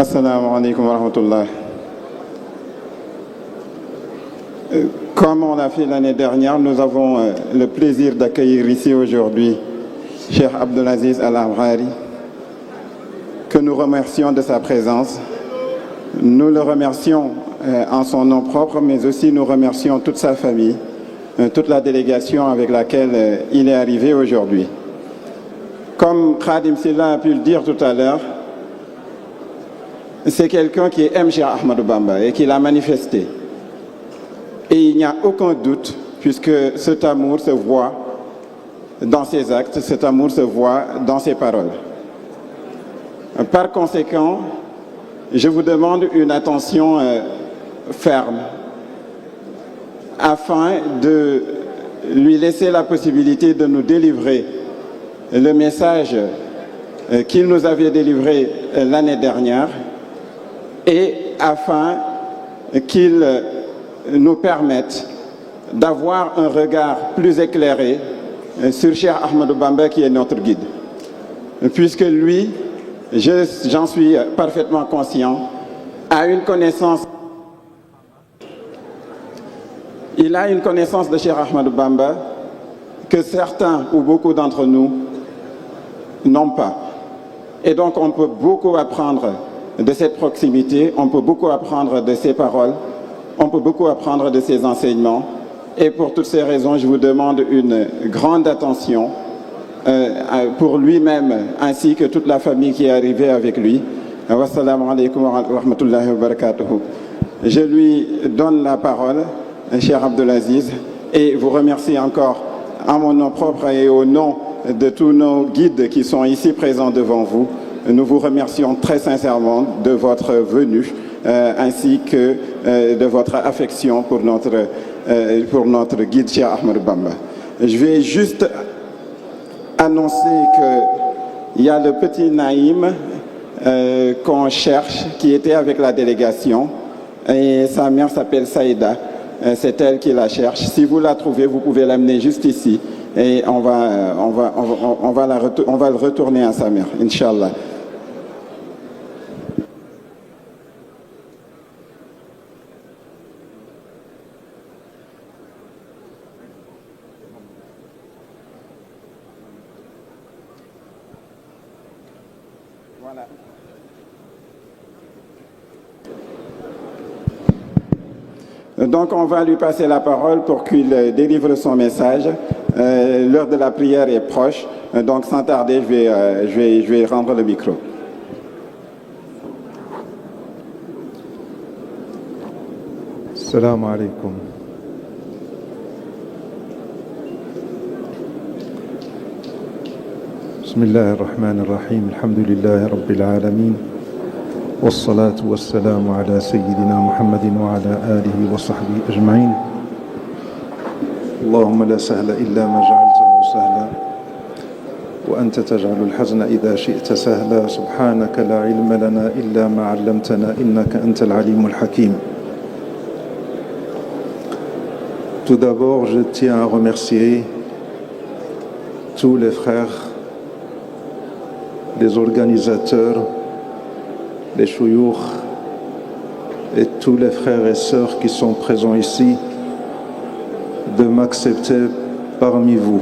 Assalamu alaikum wa rahmatullah. Comme on l'a fait l'année dernière, nous avons le plaisir d'accueillir ici aujourd'hui Cheikh Abdelaziz Al-Amghari, que nous remercions de sa présence. Nous le remercions en son nom propre, mais aussi nous remercions toute sa famille, toute la délégation avec laquelle il est arrivé aujourd'hui. Comme Khadim Silla a pu le dire tout à l'heure, c'est quelqu'un qui aime Cheikh Ahmadou Bamba et qui l'a manifesté. Et il n'y a aucun doute, puisque cet amour se voit dans ses actes, cet amour se voit dans ses paroles. Par conséquent, je vous demande une attention ferme afin de lui laisser la possibilité de nous délivrer le message qu'il nous avait délivré l'année dernière et afin qu'il nous permette d'avoir un regard plus éclairé sur Cheikh Ahmadou Bamba qui est notre guide. Puisque lui, j'en suis parfaitement conscient, a une connaissance. Il a une connaissance de Cheikh Ahmadou Bamba que certains ou beaucoup d'entre nous n'ont pas. Et donc on peut beaucoup apprendre de cette proximité, on peut beaucoup apprendre de ses paroles, on peut beaucoup apprendre de ses enseignements. Et pour toutes ces raisons, je vous demande une grande attention pour lui-même ainsi que toute la famille qui est arrivée avec lui. Wassalamu alaikum wa rahmatullahi wa barakatuhu. Je lui donne la parole, Cheikh Abdelaziz, et vous remercie encore en mon nom propre et au nom de tous nos guides qui sont ici présents devant vous. Nous vous remercions très sincèrement de votre venue ainsi que de votre affection pour notre guide Cheikh Ahmadou Bamba. Je vais juste annoncer qu'il y a le petit Naïm qu'on cherche, qui était avec la délégation, et sa mère s'appelle Saïda. C'est elle qui la cherche. Si vous la trouvez, vous pouvez l'amener juste ici et on va le retourner à sa mère, Inch'Allah. Voilà. Donc on va lui passer la parole pour qu'il délivre son message. L'heure de la prière est proche, donc sans tarder, je vais rendre le micro. Assalamu alaikum. بسم الله الرحمن الرحيم الحمد لله رب العالمين والصلاة والسلام على سيدنا محمد وعلى آله وصحبه أجمعين. اللهم لا سهل إلا ما جعلته سهلا وأنت تجعل الحزن إذا شئت سهلا. سبحانك لا علم لنا إلا ما علمتنا إنك أنت العليم الحكيم. Tout d'abord, je tiens à remercier tous les frères, les organisateurs, les chouyours et tous les frères et sœurs qui sont présents ici de m'accepter parmi vous.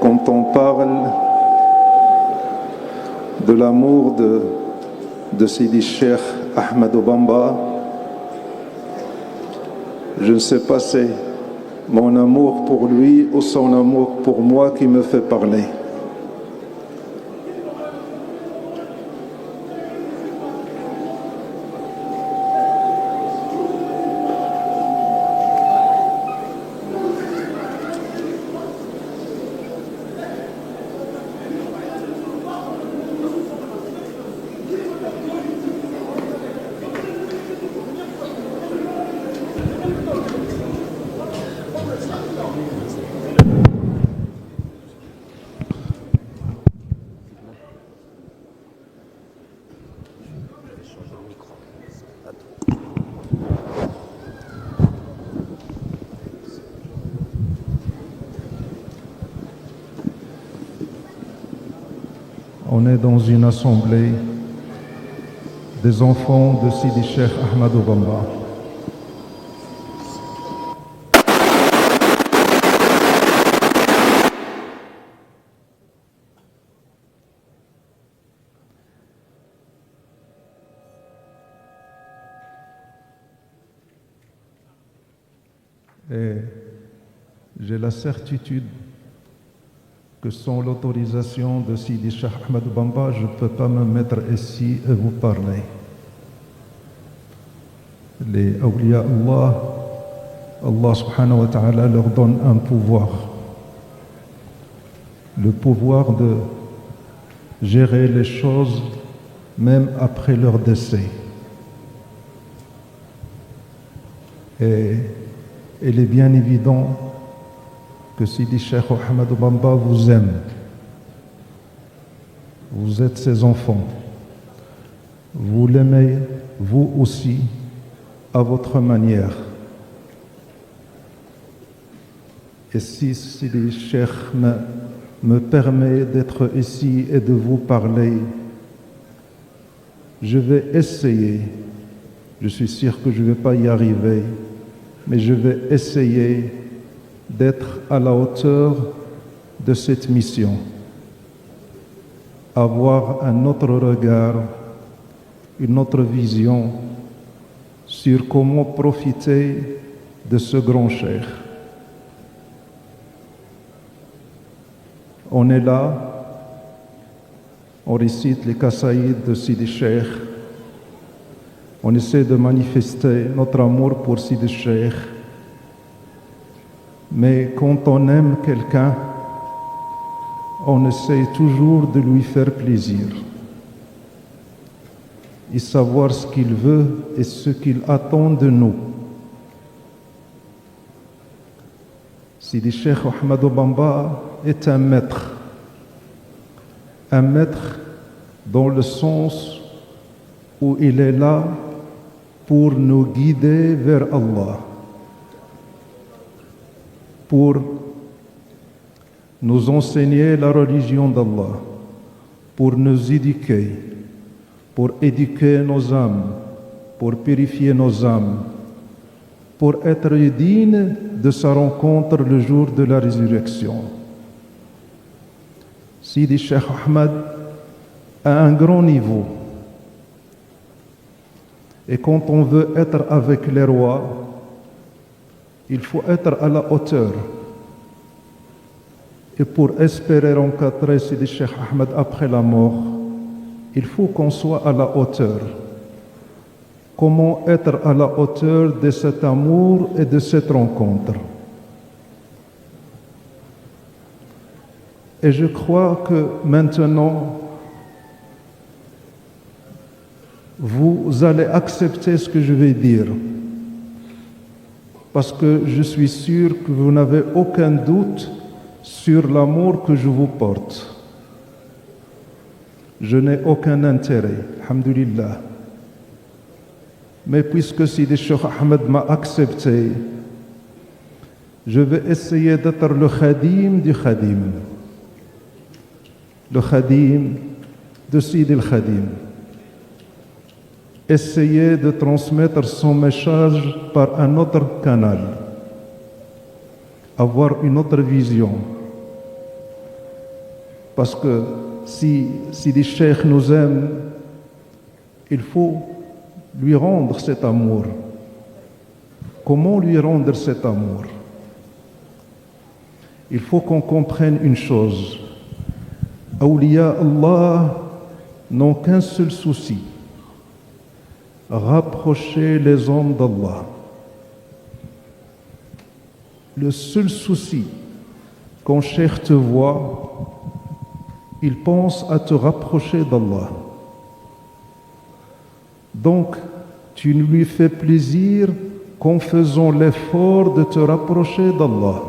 Quand on parle de l'amour de Sidi Cheikh Ahmadou Bamba, je ne sais pas si c'est mon amour pour lui ou son amour pour moi qui me fait parler. On est dans une assemblée des enfants de Sidi Cheikh Ahmadou Bamba. Et j'ai la certitude que sans l'autorisation de Sidi Cheikh Ahmadou Bamba, je ne peux pas me mettre ici et vous parler. Les awliya Allah, Allah subhanahu wa ta'ala leur donne un pouvoir. Le pouvoir de gérer les choses même après leur décès. Et il est bien évident que Sidi Cheikh Ahmadou Bamba vous aime. Vous êtes ses enfants. Vous l'aimez, vous aussi, à votre manière. Et si Sidi Cheikh me permet d'être ici et de vous parler, je vais essayer. Je suis sûr que je ne vais pas y arriver, mais je vais essayer d'être à la hauteur de cette mission, avoir un autre regard, une autre vision sur comment profiter de ce grand cheikh. On est là, on récite les qasaïd de Sidi Cheikh, on essaie de manifester notre amour pour Sidi Cheikh. Mais quand on aime quelqu'un, on essaie toujours de lui faire plaisir et savoir ce qu'il veut et ce qu'il attend de nous. Sidi Cheikh Ahmadou Bamba est un maître dans le sens où il est là pour nous guider vers Allah, pour nous enseigner la religion d'Allah, pour nous éduquer, pour éduquer nos âmes, pour purifier nos âmes, pour être dignes de sa rencontre le jour de la résurrection. Sidi Cheikh Ahmad a un grand niveau. Et quand on veut être avec les rois, il faut être à la hauteur. Et pour espérer rencontrer Sidi Cheikh Ahmad après la mort, il faut qu'on soit à la hauteur. Comment être à la hauteur de cet amour et de cette rencontre? Et je crois que maintenant, vous allez accepter ce que je vais dire. Parce que je suis sûr que vous n'avez aucun doute sur l'amour que je vous porte. Je n'ai aucun intérêt, alhamdulillah. Mais puisque Sidi Cheikh Ahmed m'a accepté, je vais essayer d'être le khadim du khadim. Le khadim de Sidi al-Khadim. Essayer de transmettre son message par un autre canal. Avoir une autre vision. Parce que si Sidi Cheikh nous aime, il faut lui rendre cet amour. Comment lui rendre cet amour? Il faut qu'on comprenne une chose. Awliya Allah n'ont qu'un seul souci: rapprocher les hommes d'Allah. Le seul souci, quand Cheikh te voit, il pense à te rapprocher d'Allah. Donc, tu lui fais plaisir qu'en faisant l'effort de te rapprocher d'Allah.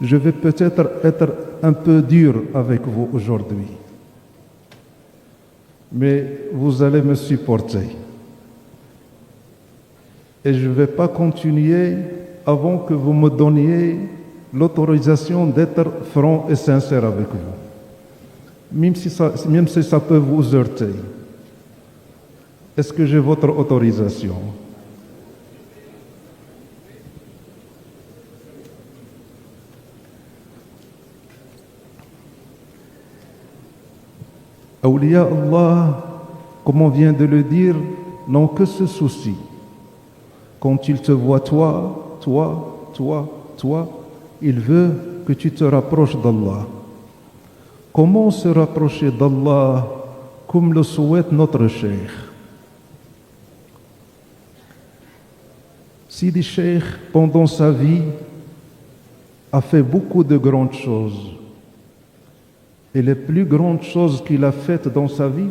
Je vais peut-être être un peu dur avec vous aujourd'hui, mais vous allez me supporter. Et je ne vais pas continuer avant que vous me donniez l'autorisation d'être franc et sincère avec vous, même si ça peut vous heurter. Est-ce que j'ai votre autorisation? Awliya Allah, comme on vient de le dire, n'ont que ce souci. Quand il te voit toi, il veut que tu te rapproches d'Allah. Comment se rapprocher d'Allah comme le souhaite notre cheikh? Sidi Cheikh, pendant sa vie, a fait beaucoup de grandes choses. Et les plus grandes choses qu'il a faites dans sa vie,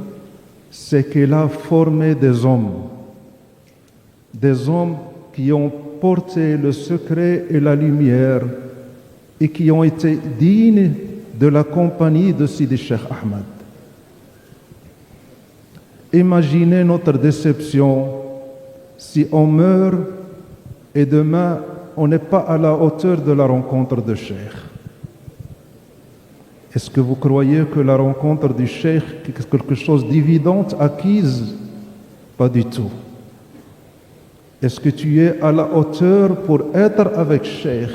c'est qu'il a formé des hommes qui ont porté le secret et la lumière et qui ont été dignes de la compagnie de Sidi Cheikh Ahmed. Imaginez notre déception si on meurt et demain on n'est pas à la hauteur de la rencontre de Cheikh. Est-ce que vous croyez que la rencontre du Cheikh est quelque chose d'évident, acquise? Pas du tout. Est-ce que tu es à la hauteur pour être avec Cheikh?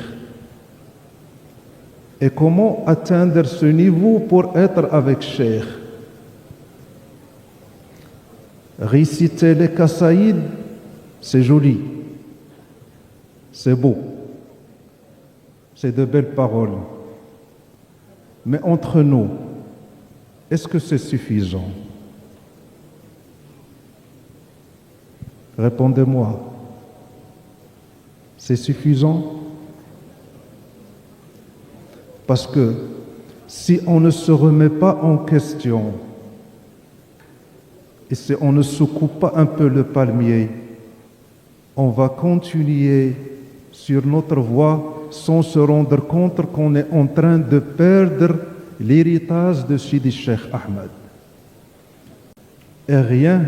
Et comment atteindre ce niveau pour être avec Cheikh? Réciter les Qasaïd, c'est joli, c'est beau, c'est de belles paroles. Mais entre nous, est-ce que c'est suffisant? Répondez-moi. C'est suffisant? Parce que si on ne se remet pas en question et si on ne secoue pas un peu le palmier, on va continuer sur notre voie sans se rendre compte qu'on est en train de perdre l'héritage de Sidi Cheikh Ahmed. Et rien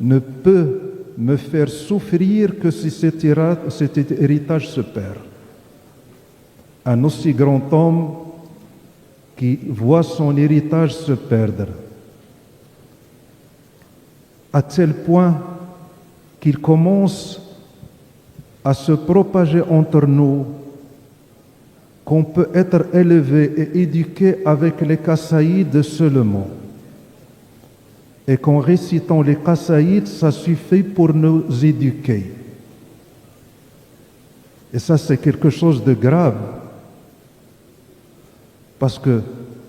ne peut me faire souffrir que si cet héritage se perd. Un aussi grand homme qui voit son héritage se perdre, à tel point qu'il commence à se propager entre nous, qu'on peut être élevé et éduqué avec les Qasaïd seulement. Et qu'en récitant les Qasaïd, ça suffit pour nous éduquer. Et ça, c'est quelque chose de grave. Parce que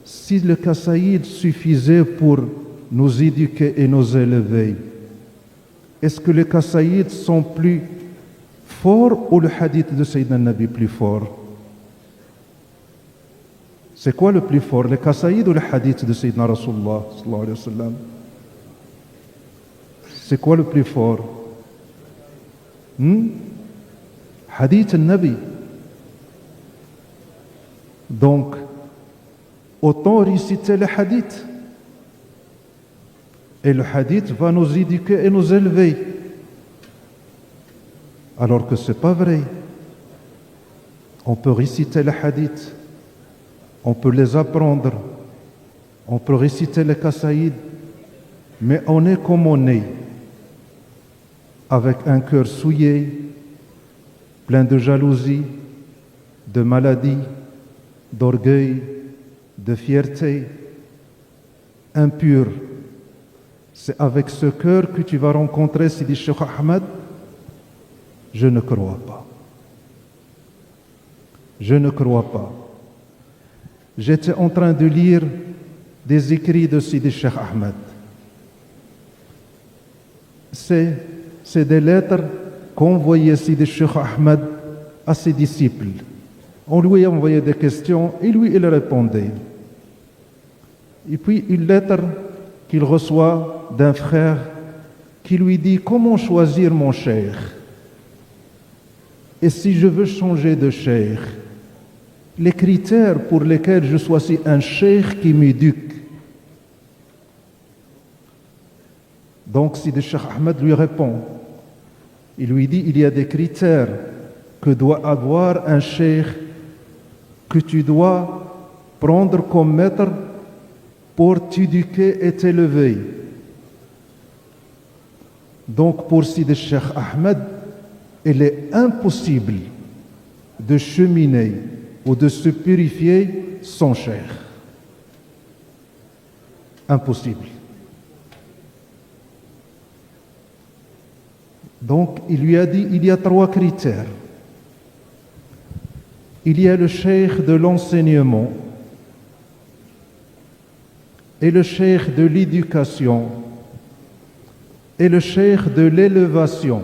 si le Qasaïd suffisait pour nous éduquer et nous élever, est-ce que les Qasaïd sont plus forts ou le hadith de Sayyidina Nabi plus fort? C'est quoi le plus fort, les Qasaïd ou le hadith de Sayyidina Rasulullah sallallahu alayhi wa sallam? C'est quoi le plus fort? Hadith al-Nabi. Donc, autant réciter le hadith. Et le hadith va nous éduquer et nous élever. Alors que ce n'est pas vrai. On peut réciter le hadith. On peut les apprendre, on peut réciter les Qasaïd, mais on est comme on est, avec un cœur souillé, plein de jalousie, de maladie, d'orgueil, de fierté, impur. C'est avec ce cœur que tu vas rencontrer Sidi Cheikh Ahmed? Je ne crois pas. Je ne crois pas. J'étais en train de lire des écrits de Sidi Cheikh Ahmed. C'est des lettres qu'envoyait Sidi Cheikh Ahmed à ses disciples. On lui envoyait des questions et lui, il répondait. Et puis une lettre qu'il reçoit d'un frère qui lui dit « Comment choisir mon cheikh? Et si je veux changer de cheikh, les critères pour lesquels je choisis un cheikh qui m'éduque. » Donc Sidi Cheikh Ahmed lui répond. Il lui dit, il y a des critères que doit avoir un cheikh que tu dois prendre comme maître pour t'éduquer et t'élever. Donc pour Sidi Cheikh Ahmed, il est impossible de cheminer ou de se purifier sans cheikh. Impossible. Donc il lui a dit, il y a 3 critères. Il y a le cheikh de l'enseignement et le cheikh de l'éducation et le cheikh de l'élévation.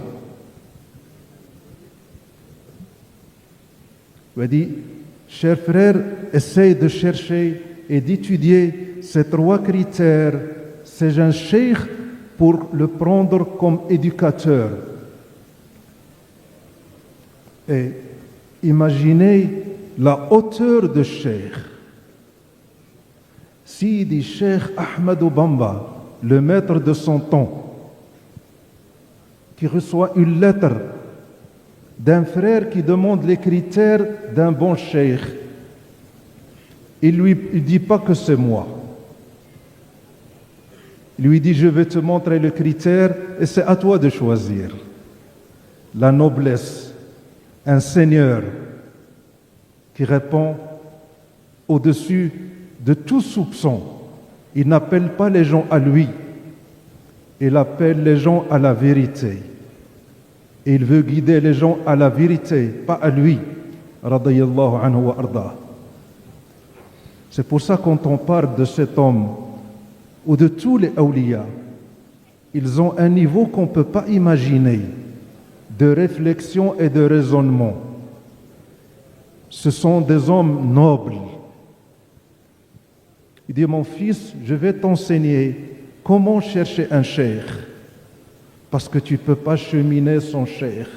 Il a dit, chers frères, essayez de chercher et d'étudier ces 3 critères. C'est un cheikh pour le prendre comme éducateur. Et imaginez la hauteur de cheikh. Sidi Cheikh Ahmadou Bamba, le maître de son temps, qui reçoit une lettre d'un frère qui demande les critères d'un bon cheikh. Il lui dit pas que c'est moi. Il lui dit, je vais te montrer le critère et c'est à toi de choisir. La noblesse, un seigneur qui répond au-dessus de tout soupçon. Il n'appelle pas les gens à lui, il appelle les gens à la vérité. Et il veut guider les gens à la vérité, pas à lui. Radiyallahu anhu wa arda. C'est pour ça quand on parle de cet homme ou de tous les awliya, ils ont un niveau qu'on ne peut pas imaginer de réflexion et de raisonnement. Ce sont des hommes nobles. Il dit, mon fils, je vais t'enseigner comment chercher un cheikh, parce que tu ne peux pas cheminer sans cheikh.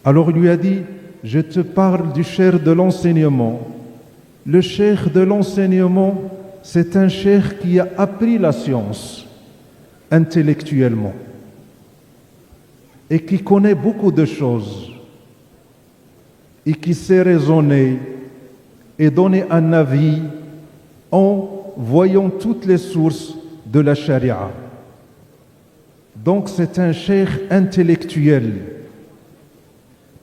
Alors il lui a dit, je te parle du cheikh de l'enseignement. Le cheikh de l'enseignement, c'est un cheikh qui a appris la science intellectuellement et qui connaît beaucoup de choses et qui sait raisonner et donner un avis en voyant toutes les sources de la charia. Donc c'est un cheikh intellectuel.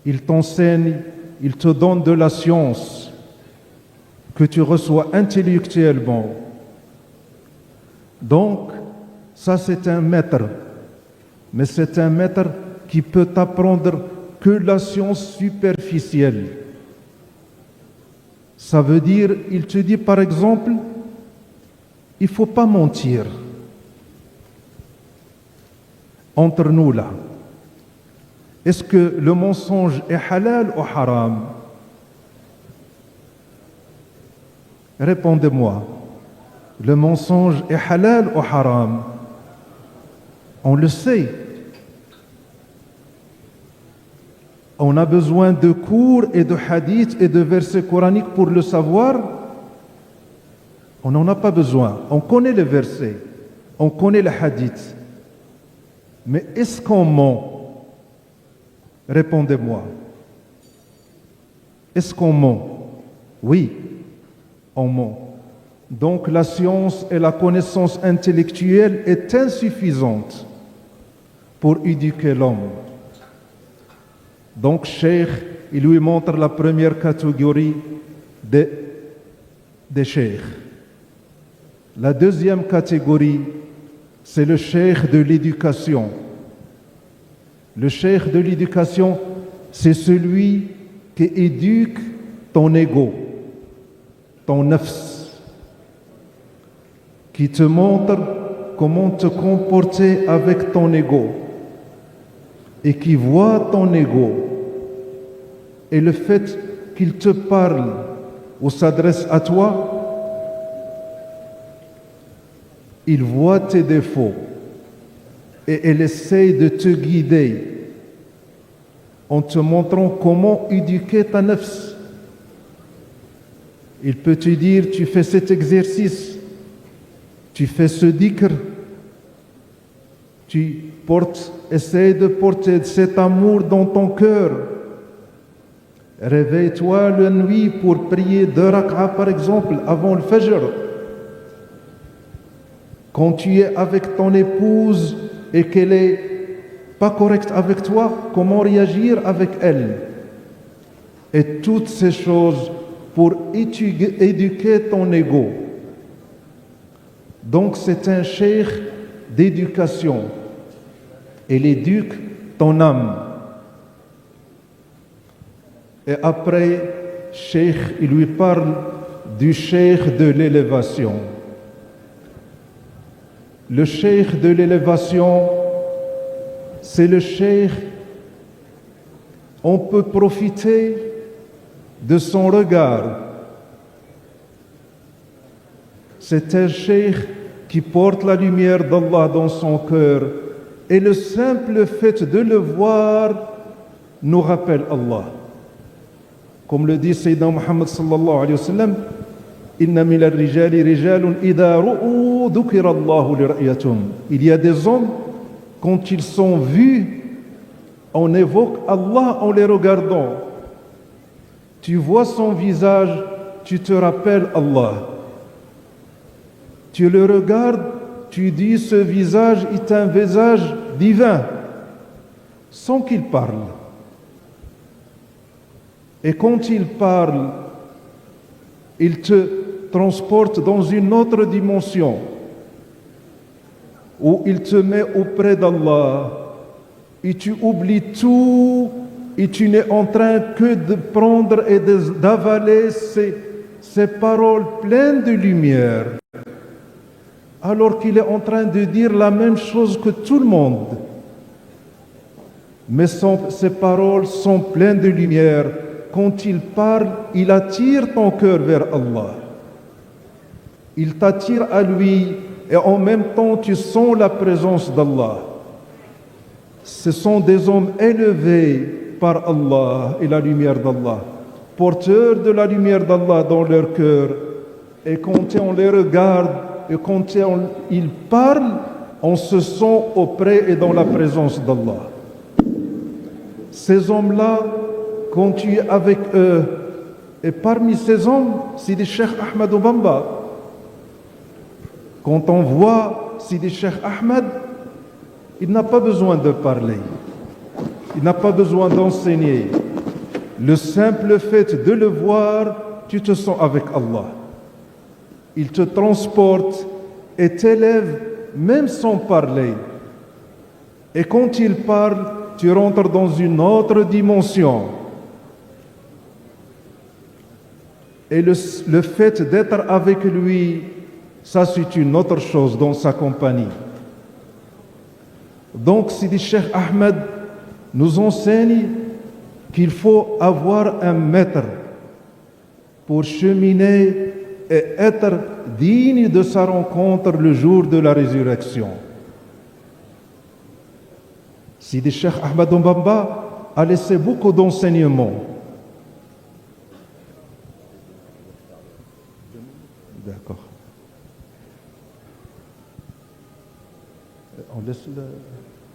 Il t'enseigne, il te donne de la science que tu reçois intellectuellement. Donc, ça c'est un maître. Mais c'est un maître qui peut t'apprendre que la science superficielle. Ça veut dire, il te dit par exemple, il ne faut pas mentir. Entre nous là, est-ce que le mensonge est halal ou haram? Répondez-moi, le mensonge est halal ou haram? On le sait. On a besoin de cours et de hadiths et de versets coraniques pour le savoir. On n'en a pas besoin. On connaît les versets, on connaît les hadiths. Mais est-ce qu'on ment? Répondez-moi. Est-ce qu'on ment? Oui, on ment. Donc la science et la connaissance intellectuelle est insuffisante pour éduquer l'homme. Donc Cheikh, il lui montre la première catégorie des cheikhs. La deuxième catégorie, c'est le cheikh de l'éducation. Le cheikh de l'éducation, c'est celui qui éduque ton ego, ton nafs, qui te montre comment te comporter avec ton ego et qui voit ton ego et le fait qu'il te parle ou s'adresse à toi, il voit tes défauts et il essaye de te guider en te montrant comment éduquer ta nafs. Il peut te dire, tu fais cet exercice, tu fais ce dhikr, essaye de porter cet amour dans ton cœur. Réveille-toi la nuit pour prier 2 rak'a par exemple avant le Fajr. Quand tu es avec ton épouse et qu'elle n'est pas correcte avec toi, comment réagir avec elle? Et toutes ces choses pour éduquer ton ego. Donc c'est un cheikh d'éducation. Il éduque ton âme. Et après, cheikh, il lui parle du cheikh de l'élévation. Le cheikh de l'élévation, c'est le cheikh, on peut profiter de son regard. C'est un cheikh qui porte la lumière d'Allah dans son cœur. Et le simple fait de le voir nous rappelle Allah. Comme le dit Sayyidina Muhammad sallallahu alayhi wa sallam, Inna min al-rijali rijalun idha ru'u dhukira Allahu li ra'yatum. Il y a des hommes, quand ils sont vus, on évoque Allah en les regardant. Tu vois son visage, tu te rappelles Allah. Tu le regardes, tu dis ce visage est un visage divin, sans qu'il parle. Et quand il parle, il te transporte dans une autre dimension, où il te met auprès d'Allah, et tu oublies tout, et tu n'es en train que de prendre et d'avaler ces paroles pleines de lumière, alors qu'il est en train de dire la même chose que tout le monde. Mais ces paroles sont pleines de lumière. Quand il parle, il attire ton cœur vers Allah. Il t'attire à lui et en même temps tu sens la présence d'Allah. Ce sont des hommes élevés par Allah et la lumière d'Allah, porteurs de la lumière d'Allah dans leur cœur. Et quand on les regarde et quand ils parlent, on se sent auprès et dans la présence d'Allah. Ces hommes-là, quand tu es avec eux, et parmi ces hommes, Sidi Cheikh Ahmed Bamba. Quand on voit Sidi Cheikh Ahmed, il n'a pas besoin de parler, il n'a pas besoin d'enseigner. Le simple fait de le voir, tu te sens avec Allah. Il te transporte et t'élève même sans parler. Et quand il parle, tu rentres dans une autre dimension. Et le fait d'être avec lui, ça c'est une autre chose dans sa compagnie. Donc Sidi Cheikh Ahmed nous enseigne qu'il faut avoir un maître pour cheminer et être digne de sa rencontre le jour de la résurrection. Sidi Cheikh Ahmed Bamba a laissé beaucoup d'enseignements. D'accord.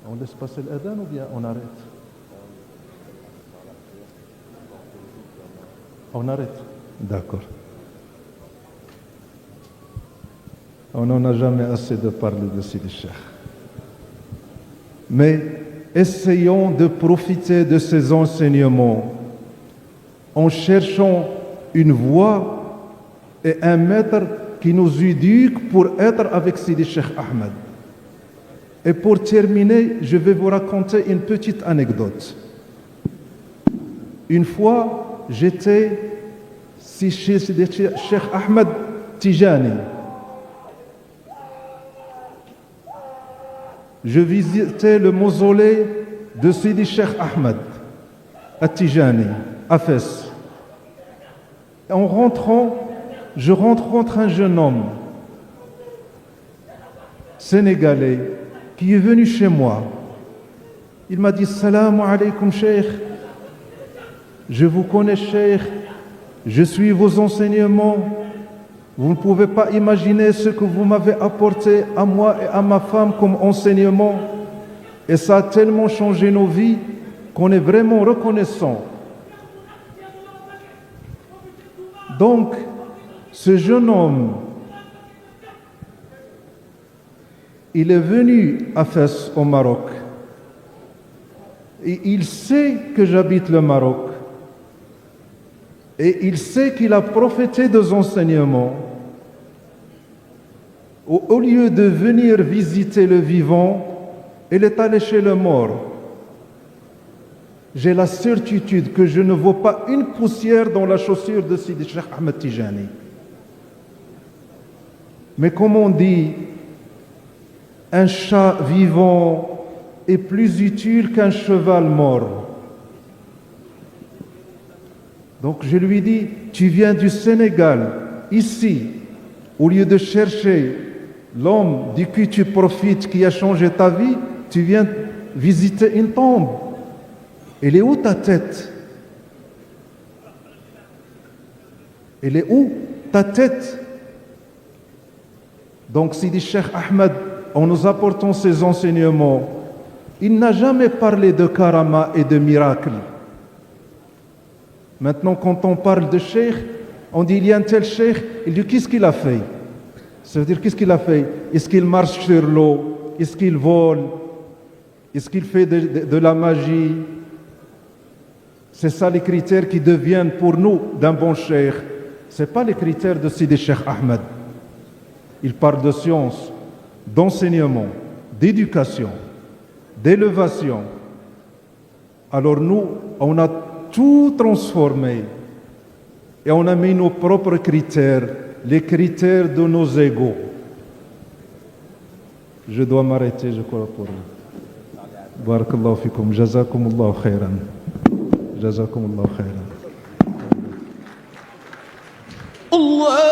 On laisse passer l'adhan ou bien on arrête? On arrête. D'accord. On n'en a jamais assez de parler de Sidi Cheikh. Mais essayons de profiter de ces enseignements en cherchant une voie et un maître qui nous éduque pour être avec Sidi Cheikh Ahmed. Et pour terminer, je vais vous raconter une petite anecdote. Une fois, j'étais chez Sidi Cheikh Ahmed Tijani. Je visitais le mausolée de Sidi Cheikh Ahmed à Tijani, à Fès. En rentrant, je rencontre un jeune homme sénégalais qui est venu chez moi. Il m'a dit « Salam alaykoum, Cheikh. Je vous connais, Cheikh. Je suis vos enseignements. Vous ne pouvez pas imaginer ce que vous m'avez apporté à moi et à ma femme comme enseignement. Et ça a tellement changé nos vies qu'on est vraiment reconnaissant. Donc, ce jeune homme, il est venu à Fès au Maroc et il sait que j'habite le Maroc et il sait qu'il a profité des enseignements. Au lieu de venir visiter le vivant, il est allé chez le mort. J'ai la certitude que je ne vois pas une poussière dans la chaussure de Sidi Cheikh Ahmed Tijani. Mais comme on dit, un chat vivant est plus utile qu'un cheval mort. Donc je lui dis, tu viens du Sénégal, ici, au lieu de chercher l'homme de qui tu profites, qui a changé ta vie, tu viens visiter une tombe. Elle est où ta tête? Elle est où ta tête? Donc Sidi Cheikh Ahmed, en nous apportant ses enseignements, il n'a jamais parlé de karama et de miracles. Maintenant, quand on parle de cheikh, on dit il y a un tel cheikh, il dit qu'est-ce qu'il a fait? Ça veut dire qu'est-ce qu'il a fait? Est-ce qu'il marche sur l'eau? Est-ce qu'il vole? Est-ce qu'il fait de la magie? C'est ça les critères qui deviennent pour nous d'un bon cheikh. Ce n'est pas les critères de Sidi Cheikh Ahmed. Il parle de science, d'enseignement, d'éducation, d'élévation. Alors nous, on a tout transformé et on a mis nos propres critères, les critères de nos égos. Je dois m'arrêter, je crois, pour vous. Barakallahu fikum, jazakumullahu khairan. Jazakumullahu khairan. Allah